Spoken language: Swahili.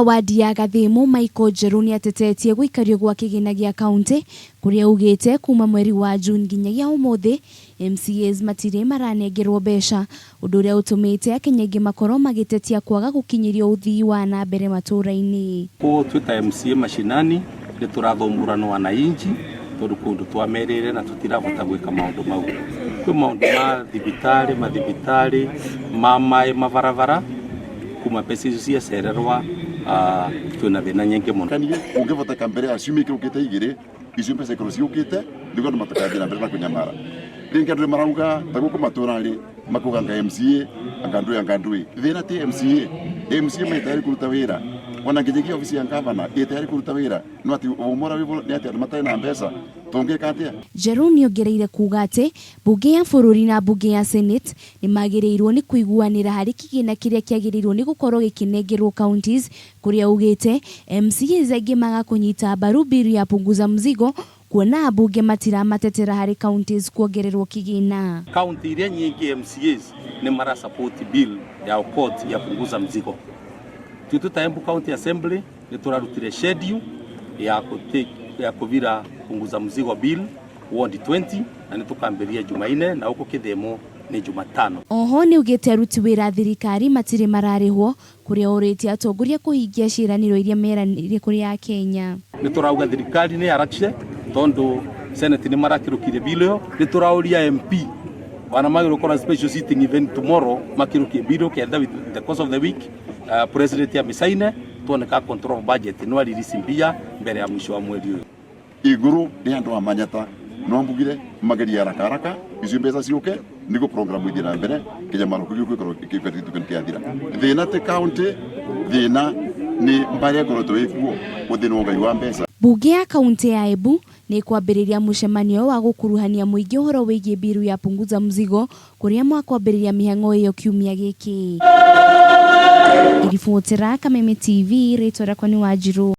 wa wadi ya Kathimu Michael Njeru ni atetetie guikario gwa kigina gia kaunti kuria ugite kuuma mweri wa June nginyagia umuthi MCAs matire maranengerwo besha undu uria utumite akenyengi makoro magitetia kwaga gukinyirio uthii wa na mbere matura-ini. Twita MCA mashinani ni turathomburana wananchi tondu kundu twamerire na tutirabota gwika maundu mau. Kwi maundu ma mathibitari mamae mabarabara kuma pesa icio ciacererwa twina thina nyingi muno. Kani ungevota kambere acumike ukite igire icio pesa ikoro ciukite ndigo matakathira mbere na kunyamara ringa ndwe marauga taguko matura ri makuganga MCA angandwe thina ti MCA metari kuruta wira wana ngijiki ofisi ya gavana etari kuruta wira no ati umora wivo ni ati matai na mpesa tongeka atia. Njeru niongereire kuuga ati bunge ya bururi na bunge ya senate ni magireirwo ni kuiguanira hari kigina kiria kiagireirwo ni gukorwo gikinengerwo counties kuria ugite MCAs aingi magakunyita mbaru bill ya Punguza Mzigo kuona bunge matira matetera hari counties kuongererwo kigina. County iria nyingi MCAs ni mara support bill ya court ya Punguza Mzigo. Tututa Embu County Assembly ni turarutire schedule ya kuvira Punguza Mzigo bill ward 20 na nitukamberia Jumaine na huko Kathimu ni Jumatano. Oho ni ugite aruti wira thirikari matire mararihwo kuria uriti Atongoria kuhingia ciraniro iria meranire kuria Kenya. Ni turauga thirikari ni arache tondu senate ni marakirukire bill yo ni turauria MP wana magiro kora special sitting event tomorrow makirukie bill kenda with the course of the week president ya misaine tuoneka control budget no release mbia mbere ya mwisho wa mwezi uyu. Iguru ni andu amanyata no mbugire mageri haraka icio mbeca ciuke nigo program ithira mbere kinyamaro kugikoro kiathira thina te county thina ni mbare goroto ikuo uthina wa ngai wa mbeca. Bunge ya kaunti ya Embu ni kwambiriria mucemanio wa gukuruhania muingi uhoro wigie biru ya Punguza Mzigo kuria mwakwambiriria mihango iyo kiumia giki. Irifotera Kameme TV, ritwa rakwa ni Wanjiru.